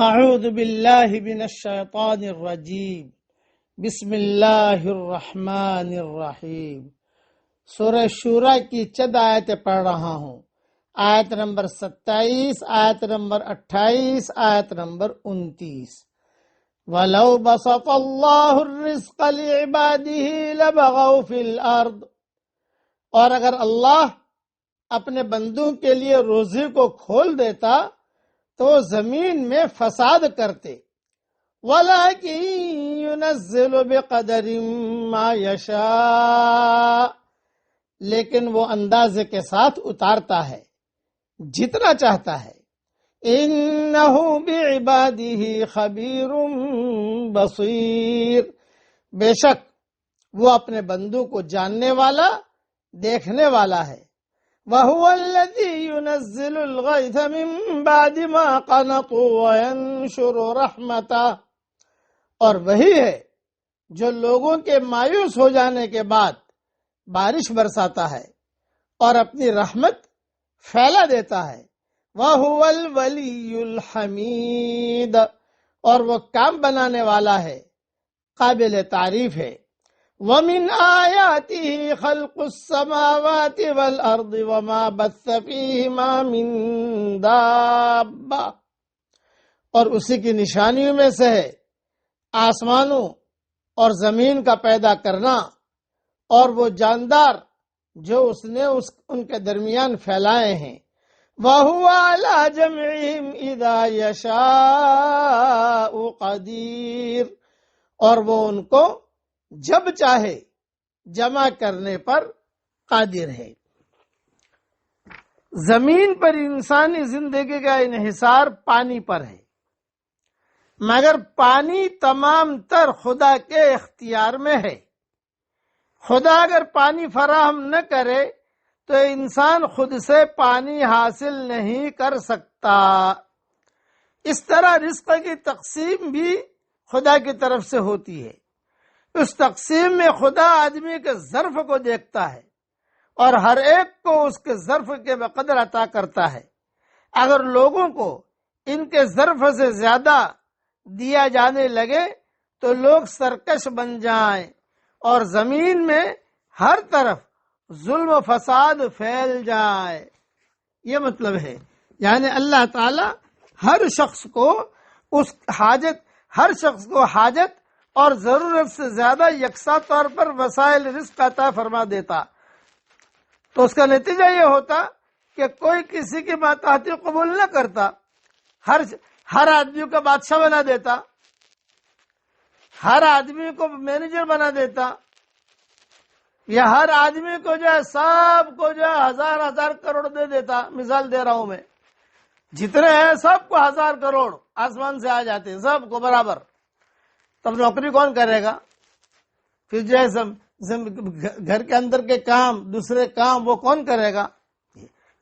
اعوذ باللہ من الشیطان الرجیم بسم اللہ الرحمن الرحیم۔ سورہ شورى کی چند آیتیں پڑھ رہا ہوں۔ آیت نمبر 27، آیت نمبر 28، آیت نمبر 29۔ وَلَوْ بَسَطَ اللَّهُ الرِّزْقَ لِعِبَادِهِ لَبَغَوْا فِي الْأَرْضِ، اور اگر اللہ اپنے بندوں کے لیے روزی کو کھول دیتا تو زمین میں فساد کرتے۔ وَلَٰكِن يُنَزِّلُ بِقَدَرٍ مَّا يَشَاءُ، لیکن وہ اندازے کے ساتھ اتارتا ہے جتنا چاہتا ہے۔ إِنَّهُ بِعِبَادِهِ خَبِيرٌ بَصِيرٌ، بے شک وہ اپنے بندوں کو جاننے والا، دیکھنے والا ہے۔ وَهُوَ الَّذِي يُنَزِّلُ الْغَيْثَ مِن بَعْدِ مَا قَنَطُوا وَيَنشُرُ رَحْمَتَهُ، اور وہی ہے جو لوگوں کے مایوس ہو جانے کے بعد بارش برساتا ہے اور اپنی رحمت پھیلا دیتا ہے۔ وَهُوَ الْوَلِيُّ الْحَمِيدُ، اور وہ کام بنانے والا ہے، قابل تعریف ہے۔ وَمِنْ آيَاتِهِ خَلْقُ السَّمَاوَاتِ وَالْأَرْضِ وَمَا بَثَّ فِيهِمَا مِن دَابَّةٍ، اور اسی کی نشانیوں میں سے ہے آسمانوں اور زمین کا پیدا کرنا اور وہ جاندار جو اس نے ان کے درمیان پھیلائے ہیں۔ وَهُوَ عَلَى جَمْعِهِمْ إِذَا يَشَاءُ قَدِيرٌ، اور وہ ان کو جب چاہے جمع کرنے پر قادر ہے۔ زمین پر انسانی زندگی کا انحصار پانی پر ہے، مگر پانی تمام تر خدا کے اختیار میں ہے۔ خدا اگر پانی فراہم نہ کرے تو انسان خود سے پانی حاصل نہیں کر سکتا۔ اس طرح رزق کی تقسیم بھی خدا کی طرف سے ہوتی ہے۔ اس تقسیم میں خدا آدمی کے ظرف کو دیکھتا ہے اور ہر ایک کو اس کے ظرف کے بقدر عطا کرتا ہے۔ اگر لوگوں کو ان کے ظرف سے زیادہ دیا جانے لگے تو لوگ سرکش بن جائیں اور زمین میں ہر طرف ظلم و فساد پھیل جائے۔ یہ مطلب ہے، یعنی اللہ تعالی ہر شخص کو حاجت اور ضرورت سے زیادہ یکساں طور پر وسائل رزق عطا فرما دیتا، تو اس کا نتیجہ یہ ہوتا کہ کوئی کسی کی ماتحتی قبول نہ کرتا، ہر آدمی کو بادشاہ بنا دیتا، ہر آدمی کو مینیجر بنا دیتا، یا ہر آدمی کو سب کو ہزار کروڑ دے دیتا۔ مثال دے رہا ہوں میں، جتنے ہیں سب کو 1000 کروڑ آسمان سے آ جاتے، سب کو برابر، تب نوکری کون کرے گا؟ پھر گھر کے اندر کے کام، دوسرے کام وہ کون کرے گا؟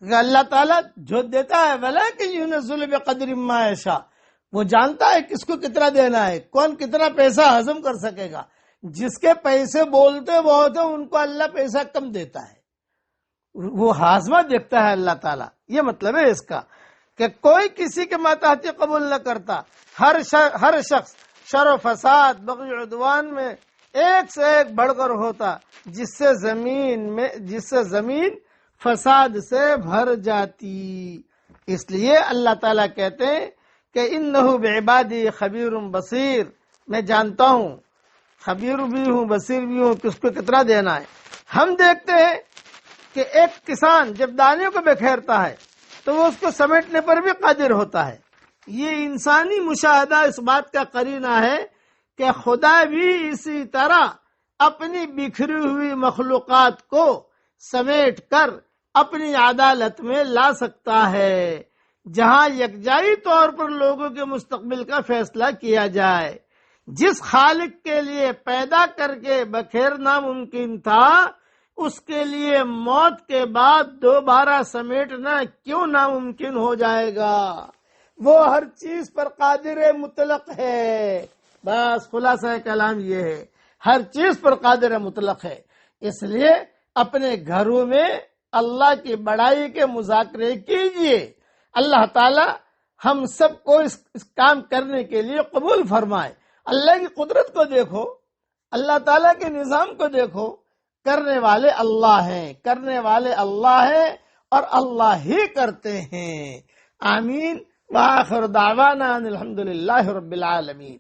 اللہ تعالیٰ جو دیتا ہے وَلَٰكِن يُنَزِّلُ بِقَدْرٍ مَّا يَشَاءُ، وہ جانتا ہے کس کو کتنا دینا ہے، کون کتنا پیسہ ہضم کر سکے گا۔ جس کے پیسے بولتے بہت ہیں ان کو اللہ پیسہ کم دیتا ہے، وہ ہاضمہ دیکھتا ہے اللہ تعالیٰ۔ یہ مطلب ہے اس کا کہ کوئی کسی کے ماتحتی قبول نہ کرتا۔ ہر شخص شر و فساد، بغی و عدوان میں ایک سے ایک بڑھ کر ہوتا، جس سے زمین فساد سے بھر جاتی۔ اس لیے اللہ تعالیٰ کہتے ہیں کہ انہ بعبادی خبیر بصیر، میں جانتا ہوں، خبیر بھی ہوں، بصیر بھی ہوں، کس کو کتنا دینا ہے۔ ہم دیکھتے ہیں کہ ایک کسان جب دانے کو بکھیرتا ہے تو وہ اس کو سمیٹنے پر بھی قادر ہوتا ہے۔ یہ انسانی مشاہدہ اس بات کا قرینہ ہے کہ خدا بھی اسی طرح اپنی بکھری ہوئی مخلوقات کو سمیٹ کر اپنی عدالت میں لا سکتا ہے، جہاں یکجائی طور پر لوگوں کے مستقبل کا فیصلہ کیا جائے۔ جس خالق کے لیے پیدا کر کے بکھیرنا ممکن تھا، اس کے لیے موت کے بعد دوبارہ سمیٹنا کیوں ناممکن ہو جائے گا؟ وہ ہر چیز پر قادر مطلق ہے۔ بس خلاصہ کلام یہ ہے، ہر چیز پر قادر مطلق ہے۔ اس لیے اپنے گھروں میں اللہ کی بڑائی کے مذاکرے کیجئے۔ اللہ تعالی ہم سب کو اس کام کرنے کے لیے قبول فرمائے۔ اللہ کی قدرت کو دیکھو، اللہ تعالیٰ کے نظام کو دیکھو، کرنے والے اللہ ہیں، کرنے والے اللہ ہیں اور اللہ ہی کرتے ہیں۔ آمین۔ وآخر دعوانا ان الحمدللہ رب العالمین۔